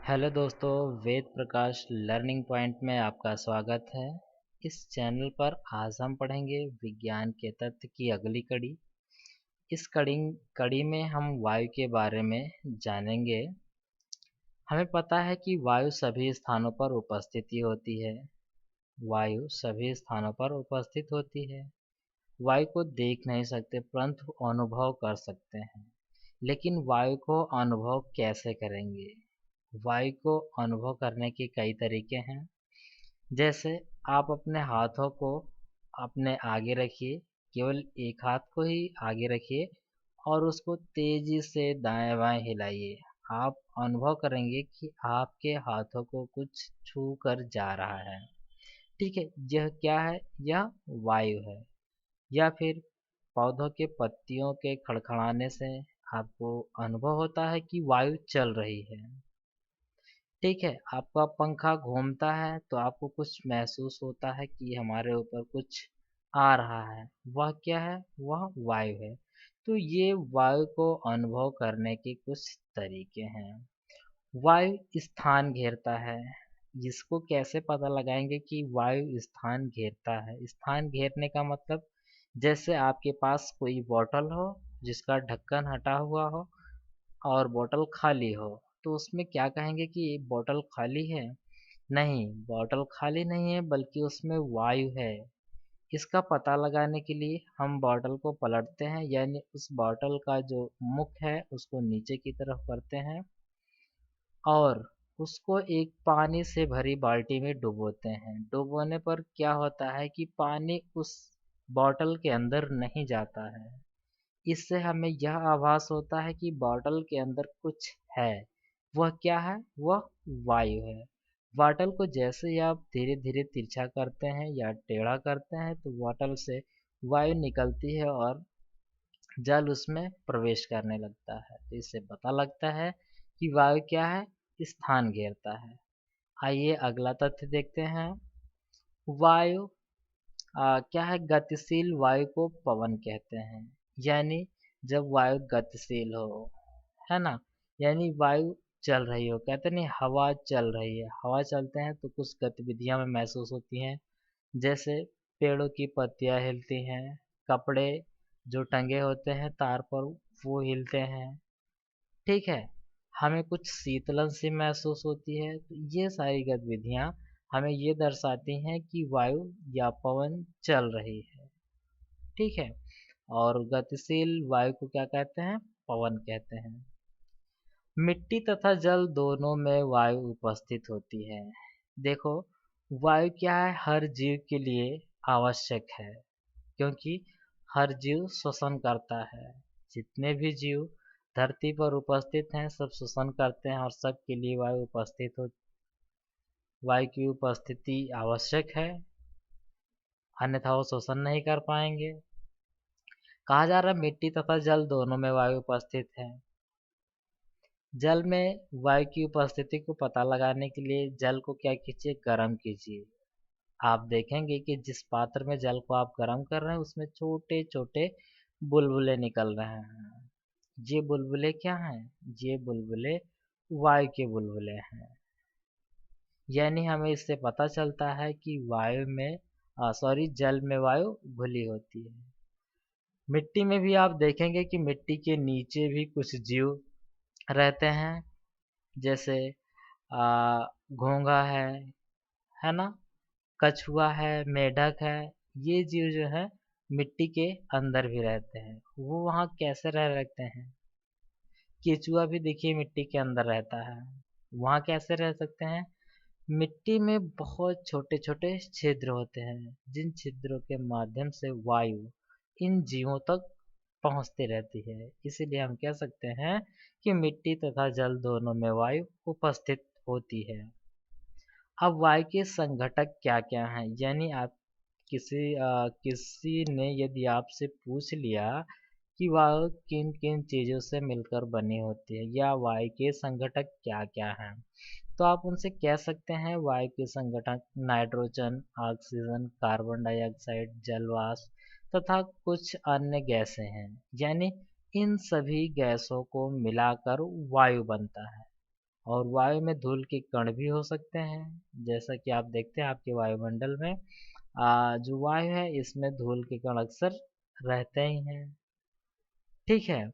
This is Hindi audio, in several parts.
हेलो दोस्तों, वेद प्रकाश लर्निंग पॉइंट में आपका स्वागत है। इस चैनल पर आज हम पढ़ेंगे विज्ञान के तथ्य की अगली कड़ी। इस कड़ी में हम वायु के बारे में जानेंगे। हमें पता है कि वायु सभी स्थानों पर उपस्थिति होती है। वायु सभी स्थानों पर उपस्थित होती है। वायु को देख नहीं सकते परंतु अनुभव कर सकते हैं। लेकिन वायु को अनुभव कैसे करेंगे? वायु को अनुभव करने के कई तरीके हैं। जैसे आप अपने हाथों को अपने आगे रखिए, केवल एक हाथ को ही आगे रखिए और उसको तेजी से दाएं बाएं हिलाइए। आप अनुभव करेंगे कि आपके हाथों को कुछ छू कर जा रहा है। ठीक है, यह क्या है? यह वायु है। या फिर पौधों के पत्तियों के खड़खड़ाने से आपको अनुभव होता है कि वायु चल रही है। ठीक है, आपका पंखा घूमता है तो आपको कुछ महसूस होता है कि हमारे ऊपर कुछ आ रहा है। वह क्या है? वह वायु है। तो ये वायु को अनुभव करने के कुछ तरीके हैं। वायु स्थान घेरता है। इसको कैसे पता लगाएंगे कि वायु स्थान घेरता है? स्थान घेरने का मतलब, जैसे आपके पास कोई बोतल हो जिसका ढक्कन हटा हुआ हो और बोतल खाली हो, तो उसमें क्या कहेंगे कि ये बोतल खाली है? नहीं, बोतल खाली नहीं है बल्कि उसमें वायु है। इसका पता लगाने के लिए हम बोतल को पलटते हैं, यानी उस बोतल का जो मुख है उसको नीचे की तरफ करते हैं और उसको एक पानी से भरी बाल्टी में डुबोते हैं। डुबोने पर क्या होता है कि पानी उस बोतल के अंदर नहीं जाता है। इससे हमें यह आभास होता है कि बॉटल के अंदर कुछ है। वह क्या है? वह वायु है। बॉटल को जैसे ही आप धीरे धीरे तिरछा करते हैं या टेढ़ा करते हैं तो बॉटल से वायु निकलती है और जल उसमें प्रवेश करने लगता है। तो इससे पता लगता है कि वायु क्या है? स्थान घेरता है। आइए अगला तथ्य देखते हैं। वायु क्या है? गतिशील वायु को पवन कहते हैं। यानी जब वायु गतिशील हो, है ना, यानी वायु चल रही हो। कहते नहीं, हवा चल रही है। हवा चलते हैं तो कुछ गतिविधियां हमें महसूस होती हैं। जैसे पेड़ों की पत्तियां हिलती हैं, कपड़े जो टंगे होते हैं तार पर वो हिलते हैं। ठीक है, हमें कुछ शीतलन सी महसूस होती है। तो ये सारी गतिविधियां हमें ये दर्शाती हैं कि वायु या पवन चल रही है। ठीक है, और गतिशील वायु को क्या कहते हैं? पवन कहते हैं। मिट्टी तथा जल दोनों में वायु उपस्थित होती है। देखो, वायु क्या है? हर जीव के लिए आवश्यक है, क्योंकि हर जीव श्वसन करता है। जितने भी जीव धरती पर उपस्थित हैं सब श्वसन करते हैं और सबके लिए वायु की उपस्थिति आवश्यक है, अन्यथा वो श्वसन नहीं कर पाएंगे। कहा जा रहा है मिट्टी तथा जल दोनों में वायु उपस्थित है। जल में वायु की उपस्थिति को पता लगाने के लिए जल को क्या कीजिए? गर्म कीजिए। आप देखेंगे कि जिस पात्र में जल को आप गर्म कर रहे हैं उसमें छोटे छोटे बुलबुले निकल रहे हैं। ये बुलबुले क्या हैं? ये बुलबुले वायु के बुलबुले हैं। यानी हमें इससे पता चलता है कि जल में वायु घुली होती है। मिट्टी में भी आप देखेंगे कि मिट्टी के नीचे भी कुछ जीव रहते हैं। जैसे घोंघा है ना, कछुआ है, मेढक है। ये जीव जो है मिट्टी के अंदर भी रहते हैं। वो वहाँ कैसे रह सकते हैं? केचुआ भी देखिए मिट्टी के अंदर रहता है। वहाँ कैसे रह सकते हैं? मिट्टी में बहुत छोटे छोटे छिद्र होते हैं, जिन छिद्रों के माध्यम से वायु इन जीवों तक पहुंचती रहती है। इसीलिए हम कह सकते हैं कि मिट्टी तथा जल दोनों में वायु उपस्थित होती है। अब वायु के संघटक क्या क्या हैं? यानी आप किसी ने यदि आपसे पूछ लिया कि वायु किन किन चीजों से मिलकर बनी होती है या वायु के संघटक क्या क्या हैं, तो आप उनसे कह सकते हैं वायु के संघटक नाइट्रोजन, ऑक्सीजन, कार्बन डाइऑक्साइड, जल वाष्प तथा कुछ अन्य गैसें हैं। यानी इन सभी गैसों को मिलाकर वायु बनता है और वायु में धूल के कण भी हो सकते हैं। जैसा कि आप देखते हैं आपके वायुमंडल में जो वायु है इसमें धूल के कण अक्सर रहते ही हैं। ठीक है।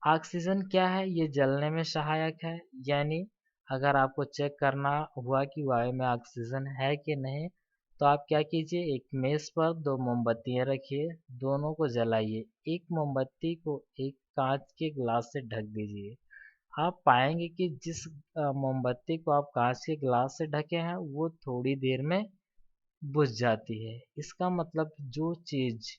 ऑक्सीजन क्या है, ये जलने में सहायक है। यानी अगर आपको चेक करना हुआ कि वायु में ऑक्सीजन है कि नहीं, तो आप क्या कीजिए, एक मेज पर दो मोमबत्तियां रखिए, दोनों को जलाइए। एक मोमबत्ती को एक कांच के ग्लास से ढक दीजिए। आप पाएंगे कि जिस मोमबत्ती को आप कांच के ग्लास से ढके हैं वो थोड़ी देर में बुझ जाती है। इसका मतलब जो चीज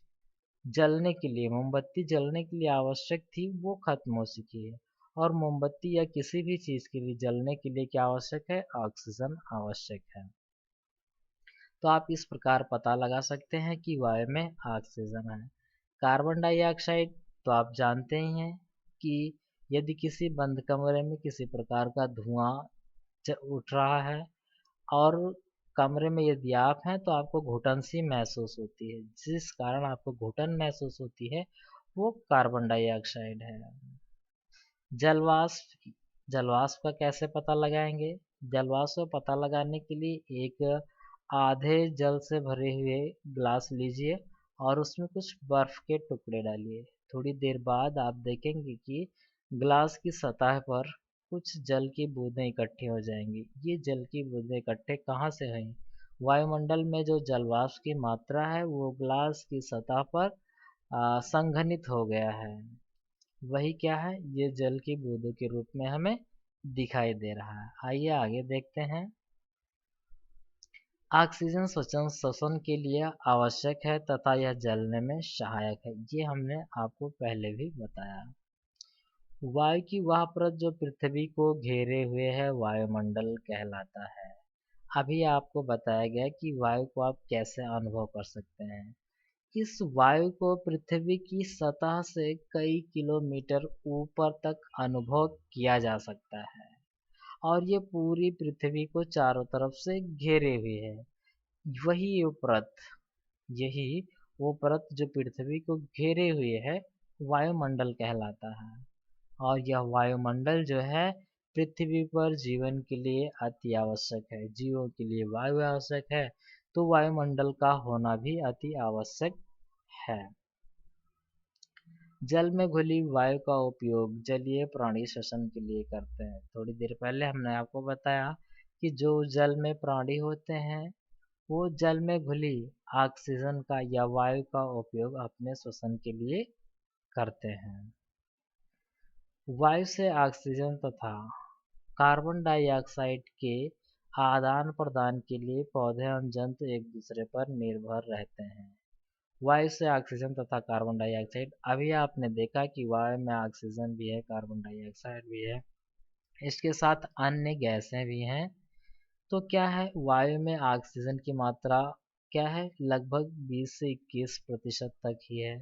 जलने के लिए, मोमबत्ती जलने के लिए आवश्यक थी वो खत्म हो चुकी है। और मोमबत्ती या किसी भी चीज के लिए जलने के लिए क्या आवश्यक है, ऑक्सीजन आवश्यक है। तो आप इस प्रकार पता लगा सकते हैं कि वायु में ऑक्सीजन है। कार्बन डाइऑक्साइड तो आप जानते ही हैं कि यदि किसी बंद कमरे में किसी प्रकार का धुआं उठ रहा है और कमरे में यदि आप हैं तो आपको घुटन सी महसूस होती है, जिस कारण आपको घुटन महसूस होती है वो कार्बन डाइऑक्साइड है। जलवाष्प, जलवाष्प का कैसे पता लगाएंगे? जलवाष्प का पता लगाने के लिए एक आधे जल से भरे हुए ग्लास लीजिए और उसमें कुछ बर्फ के टुकड़े डालिए। थोड़ी देर बाद आप देखेंगे कि ग्लास की सतह पर कुछ जल की बूंदें इकट्ठी हो जाएंगी। ये जल की बूंदें इकट्ठे कहाँ से हुई? वायुमंडल में जो जलवाष्प की मात्रा है वो ग्लास की सतह पर संघनित हो गया है। वही क्या है, ये जल की बूंदों के रूप में हमें दिखाई दे रहा है। आइए आगे देखते हैं। ऑक्सीजन श्वसन के लिए आवश्यक है तथा यह जलने में सहायक है। ये हमने आपको पहले भी बताया। वायु की वह परत जो पृथ्वी को घेरे हुए है वायुमंडल कहलाता है। अभी आपको बताया गया कि वायु को आप कैसे अनुभव कर सकते हैं। इस वायु को पृथ्वी की सतह से कई किलोमीटर ऊपर तक अनुभव किया जा सकता है और ये पूरी पृथ्वी को चारों तरफ से घेरे हुए है। वही वो परत, यही वो परत जो पृथ्वी को घेरे हुए है वायुमंडल कहलाता है। और यह वायुमंडल जो है पृथ्वी पर जीवन के लिए अति आवश्यक है। जीवों के लिए वायु आवश्यक है, तो वायुमंडल का होना भी अति आवश्यक है। जल में घुली वायु का उपयोग जलीय प्राणी श्वसन के लिए करते हैं। थोड़ी देर पहले हमने आपको बताया कि जो जल में प्राणी होते हैं वो जल में घुली ऑक्सीजन का या वायु का उपयोग अपने श्वसन के लिए करते हैं। वायु से ऑक्सीजन तथा कार्बन डाइऑक्साइड के आदान प्रदान के लिए पौधे एवं जंतु एक दूसरे पर निर्भर रहते हैं। वायु से ऑक्सीजन तथा कार्बन डाइऑक्साइड, अभी आपने देखा कि वायु में ऑक्सीजन भी है, कार्बन डाइऑक्साइड भी है, इसके साथ अन्य गैसें भी हैं। तो क्या है, वायु में ऑक्सीजन की मात्रा क्या है, लगभग 20 से 21% तक ही है।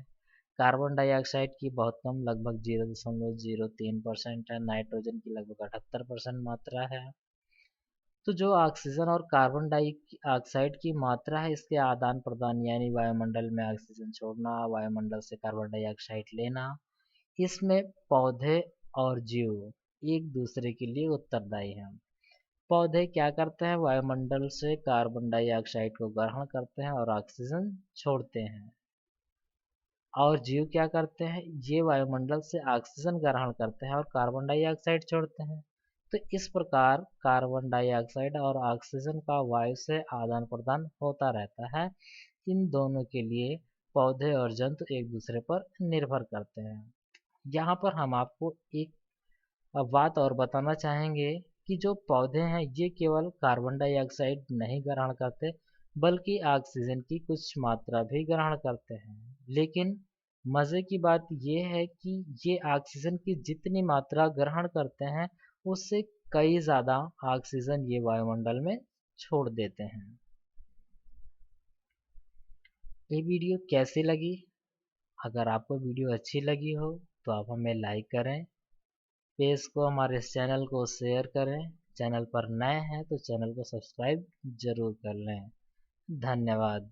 कार्बन डाइऑक्साइड की बहुत कम, लगभग 0.03% है। नाइट्रोजन की लगभग 78% मात्रा है। तो जो ऑक्सीजन और कार्बन डाइऑक्साइड की मात्रा है इसके आदान प्रदान, यानी वायुमंडल में ऑक्सीजन छोड़ना, वायुमंडल से कार्बन डाइऑक्साइड लेना, इसमें पौधे और जीव एक दूसरे के लिए उत्तरदायी हैं। पौधे क्या करते हैं, वायुमंडल से कार्बन डाइऑक्साइड को ग्रहण करते हैं और ऑक्सीजन छोड़ते हैं। और जीव क्या करते हैं, ये वायुमंडल से ऑक्सीजन ग्रहण करते हैं और कार्बन डाइऑक्साइड छोड़ते हैं। तो इस प्रकार कार्बन डाइऑक्साइड और ऑक्सीजन का वायु से आदान प्रदान होता रहता है। इन दोनों के लिए पौधे और जंतु एक दूसरे पर निर्भर करते हैं। यहाँ पर हम आपको एक बात और बताना चाहेंगे कि जो पौधे हैं ये केवल कार्बन डाइऑक्साइड नहीं ग्रहण करते बल्कि ऑक्सीजन की कुछ मात्रा भी ग्रहण करते हैं। लेकिन मज़े की बात ये है कि ये ऑक्सीजन की जितनी मात्रा ग्रहण करते हैं उससे कई ज़्यादा ऑक्सीजन ये वायुमंडल में छोड़ देते हैं। ये वीडियो कैसी लगी? अगर आपको वीडियो अच्छी लगी हो तो आप हमें लाइक करें, पेज को, हमारे इस चैनल को शेयर करें। चैनल पर नए हैं तो चैनल को सब्सक्राइब जरूर कर लें। धन्यवाद।